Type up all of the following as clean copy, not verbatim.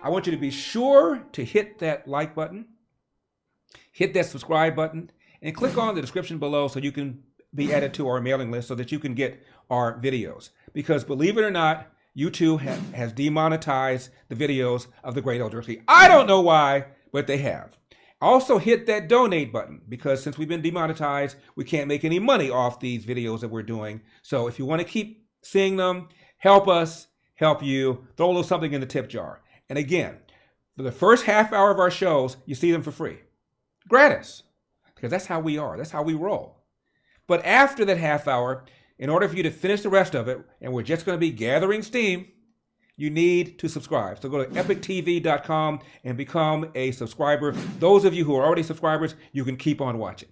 I want you to be sure to hit that like button, hit that subscribe button, and click on the description below so you can be added to our mailing list so that you can get our videos. Because believe it or not, YouTube has demonetized the videos of the Great Elder. I don't know why, but they have. Also hit that donate button, because since we've been demonetized, we can't make any money off these videos that we're doing. So if you want to keep seeing them, help us, help you, throw a little something in the tip jar. And again, for the first half hour of our shows, you see them for free. Gratis. Because that's how we are. That's how we roll. But after that half hour, in order for you to finish the rest of it, and we're just going to be gathering steam, you need to subscribe. So go to epictv.com and become a subscriber. Those of you who are already subscribers, you can keep on watching.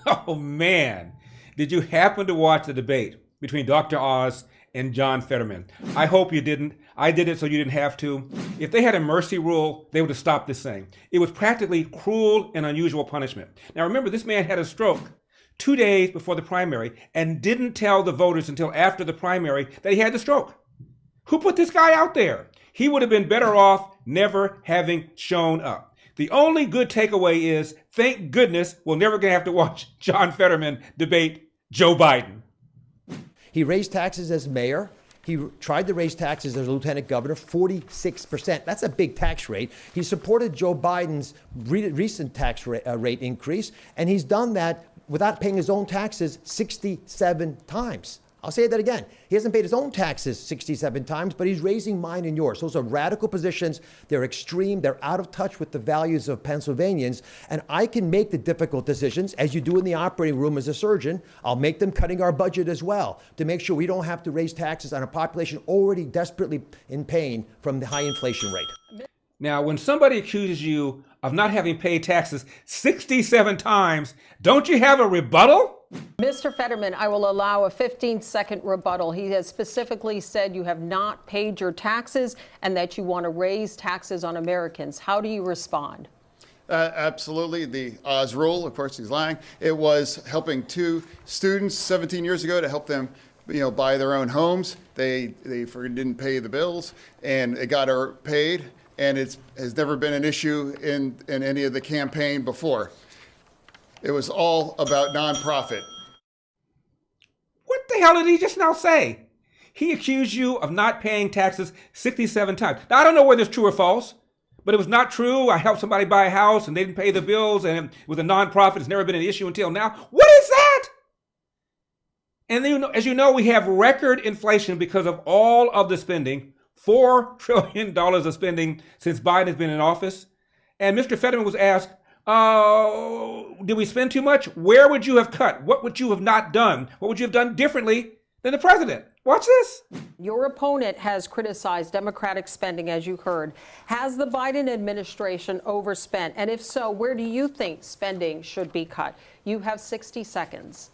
Oh man, did you happen to watch the debate between Dr. Oz and John Fetterman? I hope you didn't. I did it so you didn't have to. If they had a mercy rule, they would have stopped this thing. It was practically cruel and unusual punishment. Now remember, this man had a stroke 2 days before the primary and didn't tell the voters until after the primary that he had the stroke. Who put this guy out there? He would have been better off never having shown up. The only good takeaway is, thank goodness we're never going to have to watch John Fetterman debate Joe Biden. He raised taxes as mayor. He tried to raise taxes as a lieutenant governor, 46%. That's a big tax rate. He supported Joe Biden's recent tax rate increase, and he's done that without paying his own taxes 67 times. I'll say that again. He hasn't paid his own taxes 67 times, but he's raising mine and yours. Those are radical positions. They're extreme. They're out of touch with the values of Pennsylvanians. And I can make the difficult decisions, as you do in the operating room as a surgeon. I'll make them cutting our budget as well to make sure we don't have to raise taxes on a population already desperately in pain from the high inflation rate. Now, when somebody accuses you of not having paid taxes 67 times, don't you have a rebuttal? Mr. Fetterman, I will allow a 15-second rebuttal. He has specifically said you have not paid your taxes and that you want to raise taxes on Americans. How do you respond? Absolutely. The Oz rule, of course, he's lying. It was helping 2 students 17 years ago to help them buy their own homes. They didn't pay the bills, and it got her paid, and it has never been an issue in any of the campaign before. It was all about nonprofit. What the hell did he just now say? He accused you of not paying taxes 67 times. Now, I don't know whether it's true or false, but it was not true. I helped somebody buy a house and they didn't pay the bills, and it was a nonprofit. It's never been an issue until now. What is that? And then, as you know, we have record inflation because of all of the spending, $4 trillion of spending since Biden has been in office. And Mr. Fetterman was asked, did we spend too much? Where would you have cut? What would you have not done? What would you have done differently than the president? Watch this. Your opponent has criticized Democratic spending, as you heard. Has the Biden administration overspent? And if so, where do you think spending should be cut? You have 60 seconds.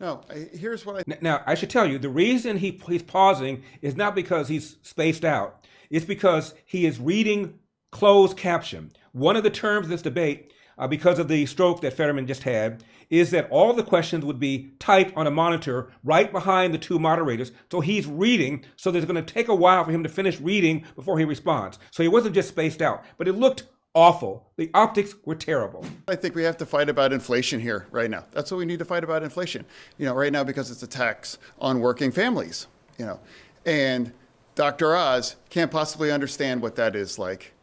No, here's what Now, I should tell you, the reason he's pausing is not because he's spaced out. It's because he is reading closed caption. One of the terms of this debate, because of the stroke that Fetterman just had, is that all the questions would be typed on a monitor right behind the 2 moderators. So he's reading, so there's going to take a while for him to finish reading before he responds. So he wasn't just spaced out, but it looked awful. The optics were terrible. I think we have to fight about inflation here right now. That's what we need to fight about, inflation. Right now, because it's a tax on working families, and Dr. Oz can't possibly understand what that is like.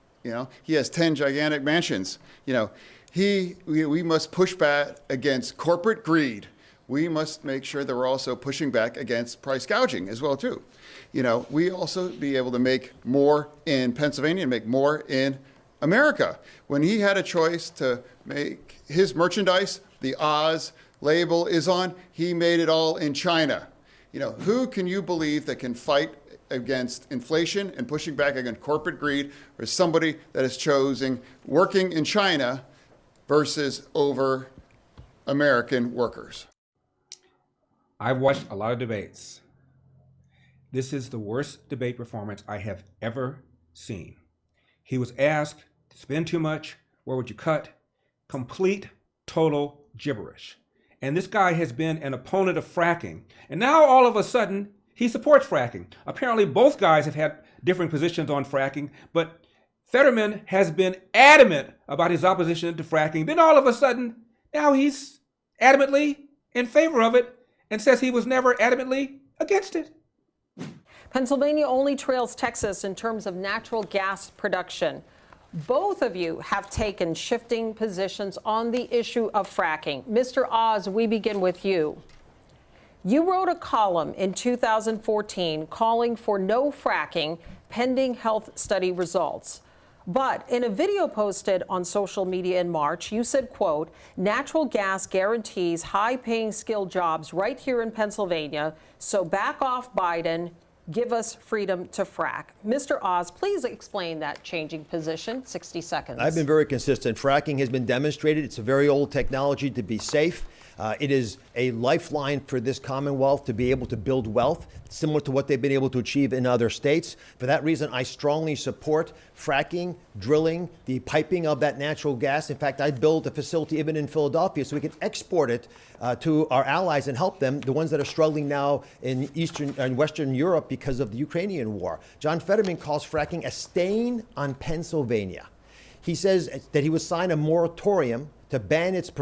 He has 10 gigantic mansions. We must push back against corporate greed. We must make sure that we're also pushing back against price gouging as well, too. We also be able to make more in Pennsylvania and make more in America. When he had a choice to make his merchandise, the Oz label is on, he made it all in China. Who can you believe that can fight against inflation and pushing back against corporate greed, or somebody that is choosing working in China versus over American workers? I've watched a lot of debates. This is the worst debate performance I have ever seen. He was asked to spend too much, where would you cut? Complete, total gibberish. And this guy has been an opponent of fracking. And now all of a sudden, he supports fracking. Apparently, both guys have had different positions on fracking, but Fetterman has been adamant about his opposition to fracking. Then all of a sudden, now he's adamantly in favor of it and says he was never adamantly against it. Pennsylvania only trails Texas in terms of natural gas production. Both of you have taken shifting positions on the issue of fracking. Mr. Oz, we begin with you. You wrote a column in 2014 calling for no fracking pending health study results. But in a video posted on social media in March, you said, quote, natural gas guarantees high-paying skilled jobs right here in Pennsylvania, so back off Biden, give us freedom to frack. Mr. Oz, please explain that changing position. 60 seconds. I've been very consistent. Fracking has been demonstrated. It's a very old technology to be safe. It is a lifeline for this Commonwealth to be able to build wealth, similar to what they've been able to achieve in other states. For that reason, I strongly support fracking, drilling, the piping of that natural gas. In fact, I'd build a facility even in Philadelphia so we can export it to our allies and help them, the ones that are struggling now in Eastern and Western Europe because of the Ukrainian war. John Fetterman calls fracking a stain on Pennsylvania. He says that he would sign a moratorium to ban its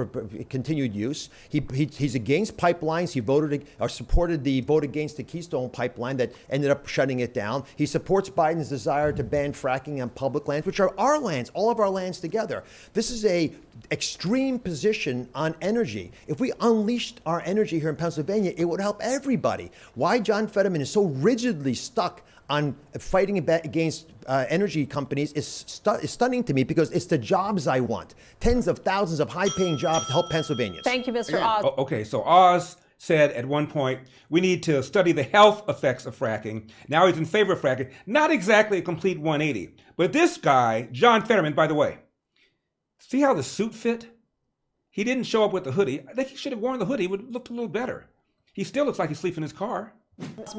continued use. He's against pipelines. He voted or supported the vote against the Keystone pipeline that ended up shutting it down. He supports Biden's desire to ban fracking on public lands, which are our lands, all of our lands together. This is a extreme position on energy. If we unleashed our energy here in Pennsylvania, it would help everybody. Why John Fetterman is so rigidly stuck on fighting against energy companies is stunning to me, because it's the jobs I want. Tens of thousands of high-paying jobs to help Pennsylvanians. Thank you, Mr. Oz. Okay, so Oz said at one point, we need to study the health effects of fracking. Now he's in favor of fracking. Not exactly a complete 180. But this guy, John Fetterman, by the way, see how the suit fit? He didn't show up with the hoodie. I think he should have worn the hoodie. It would have looked a little better. He still looks like he's sleeping in his car.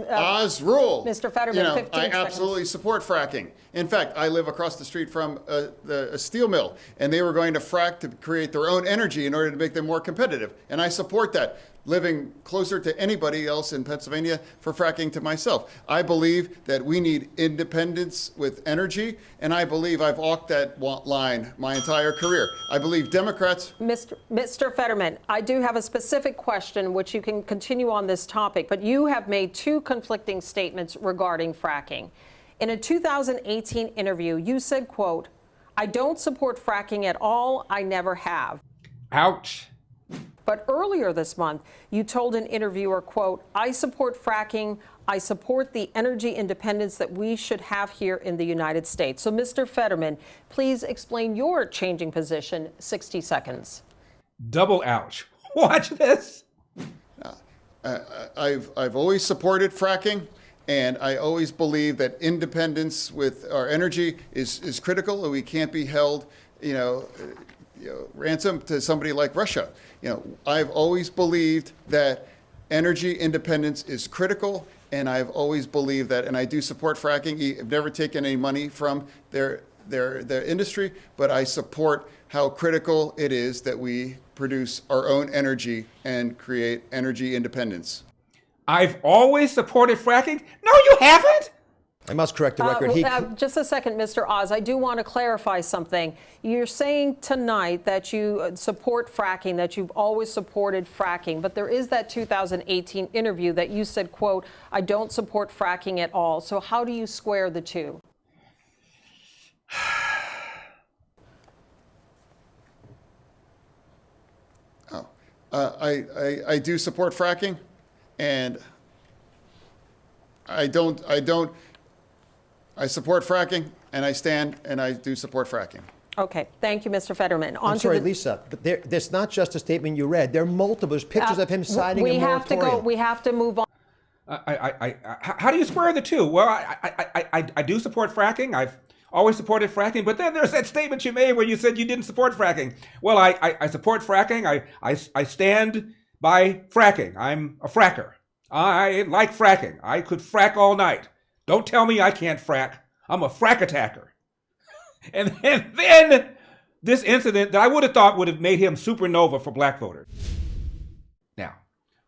Oz rule. Mr. Fetterman, you know, 15 I seconds. absolutely support fracking. In fact, I live across the street from a steel mill, and they were going to frack to create their own energy in order to make them more competitive. And I support that, living closer to anybody else in Pennsylvania for fracking to myself. I believe that we need independence with energy, and I believe I've walked that line my entire career. I believe Democrats... Mr. Fetterman, I do have a specific question which you can continue on this topic, but you have made two conflicting statements regarding fracking. In a 2018 interview, you said, quote, I don't support fracking at all. I never have. Ouch. But earlier this month, you told an interviewer, quote, I support fracking. I support the energy independence that we should have here in the United States. So, Mr. Fetterman, please explain your changing position. 60 seconds. Double ouch. Watch this. I've always supported fracking, and I always believe that independence with our energy is critical, and we can't be held, ransom to somebody like Russia. I've always believed that energy independence is critical, and I've always believed that, and I do support fracking. I've never taken any money from their industry, but I support how critical it is that we produce our own energy and create energy independence. I've always supported fracking? No, you haven't. I must correct the record. Just a second, Mr. Oz. I do want to clarify something. You're saying tonight that you support fracking, that you've always supported fracking, but there is that 2018 interview that you said, quote, I don't support fracking at all. So how do you square the two? I do support fracking, and I support fracking, and I stand, and I do support fracking. Okay, thank you, Mr. Fetterman. I'm sorry, Lisa, but there's not just a statement you read. There are multiple. There's pictures of him signing a moratorium. We have to move on. How do you square the two? Well, I do support fracking. I've always supported fracking, but then there's that statement you made where you said you didn't support fracking. Well, I support fracking. I stand by fracking. I'm a fracker. I like fracking. I could frack all night. Don't tell me I can't frack. I'm a frack attacker. And then this incident that I would have thought would have made him supernova for black voters. Now,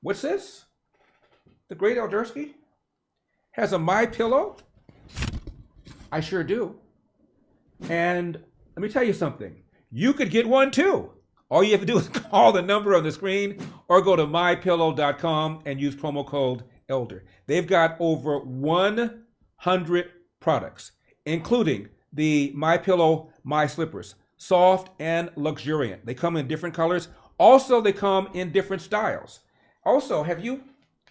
what's this? The great Eldersky? has a MyPillow? I sure do. And let me tell you something. You could get one too. All you have to do is call the number on the screen or go to MyPillow.com and use promo code ELDER. They've got over 100 products, including the MyPillow My Slippers, soft and luxuriant. They come in different colors. Also, they come in different styles. Also, have you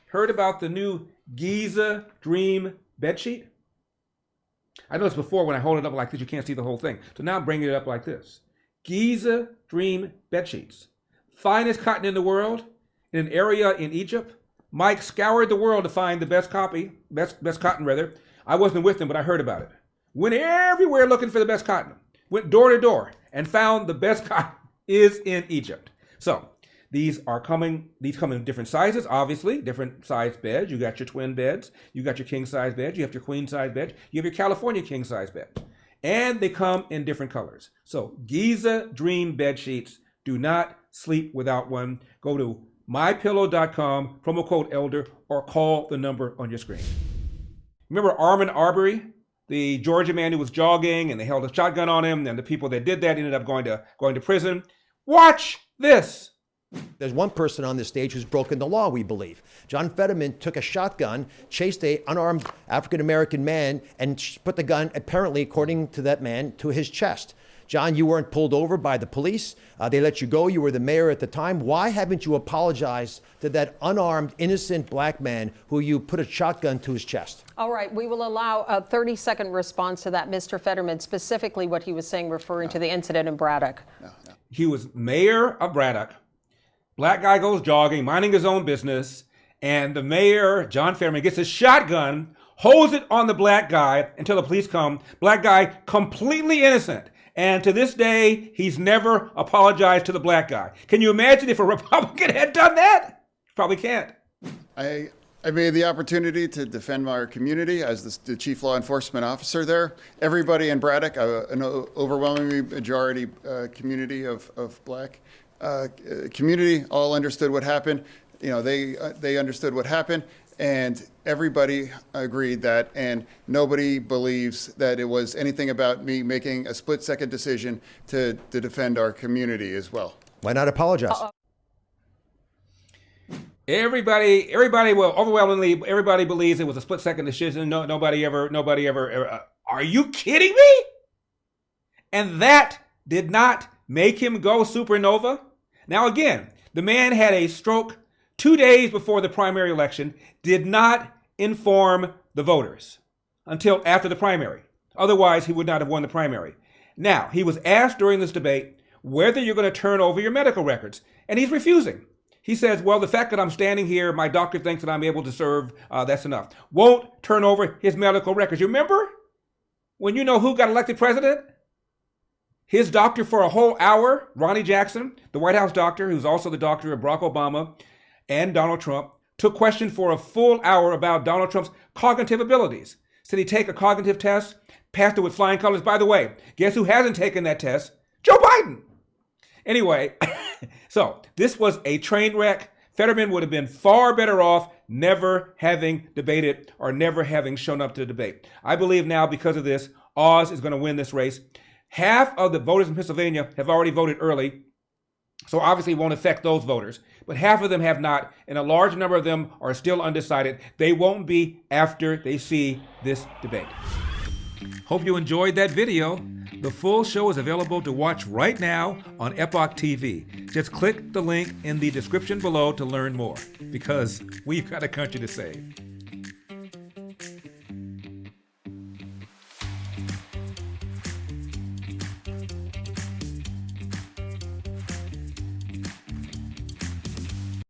heard about the new Giza Dream bedsheet? I noticed before when I hold it up like this, you can't see the whole thing. So now I'm bringing it up like this. Giza Dream bedsheets. Finest cotton in the world, in an area in Egypt. Mike scoured the world to find the best cotton rather. I wasn't with him, but I heard about it. Went everywhere looking for the best cotton. Went door to door and found the best cotton is in Egypt. So these come in different sizes, obviously, different size beds. You got your twin beds, you got your king size bed, you have your queen size bed, you have your California king size bed. And they come in different colors. So Giza Dream bed sheets, do not sleep without one. Go to mypillow.com, promo code ELDER, or call the number on your screen. Remember Armand Arbery, the Georgia man who was jogging and they held a shotgun on him, and the people that did that ended up going to prison? Watch this. There's one person on this stage who's broken the law, we believe. John Fetterman took a shotgun, chased an unarmed African-American man, and put the gun, apparently, according to that man, to his chest. John, you weren't pulled over by the police. They let you go. You were the mayor at the time. Why haven't you apologized to that unarmed, innocent black man who you put a shotgun to his chest? All right, we will allow a 30-second response to that, Mr. Fetterman, specifically what he was saying referring to the incident in Braddock. He was mayor of Braddock. Black guy goes jogging, minding his own business, and the mayor, John Fetterman, gets his shotgun, holds it on the black guy until the police come. Black guy, completely innocent. And to this day, he's never apologized to the black guy. Can you imagine if a Republican had done that? Probably can't. I made the opportunity to defend our community as the chief law enforcement officer there. Everybody in Braddock, an overwhelming majority community of black community, all understood what happened. You know, they understood what happened, and everybody agreed that, and nobody believes that it was anything about me making a split-second decision to defend our community as well. Why not apologize? Everybody, well, overwhelmingly, everybody believes it was a split-second decision. Nobody ever. Are you kidding me? And that did not make him go supernova. Now, again, the man had a stroke 2 days before the primary election, did not inform the voters until after the primary. Otherwise, he would not have won the primary. Now, he was asked during this debate whether you're going to turn over your medical records, and he's refusing. He says, well, the fact that I'm standing here, my doctor thinks that I'm able to serve, that's enough. Won't turn over his medical records. You remember when you know who got elected president? His doctor for a whole hour, Ronnie Jackson, the White House doctor, who's also the doctor of Barack Obama and Donald Trump, took question for a full hour about Donald Trump's cognitive abilities. Said he'd take a cognitive test, passed it with flying colors. By the way, guess who hasn't taken that test? Joe Biden. Anyway, so this was a train wreck. Fetterman would have been far better off never having debated or never having shown up to the debate. I believe now, because of this, Oz is going to win this race. Half of the voters in Pennsylvania have already voted early, so obviously it won't affect those voters. But half of them have not, and a large number of them are still undecided. They won't be after they see this debate. Hope you enjoyed that video. The full show is available to watch right now on Epoch TV. Just click the link in the description below to learn more, because we've got a country to save.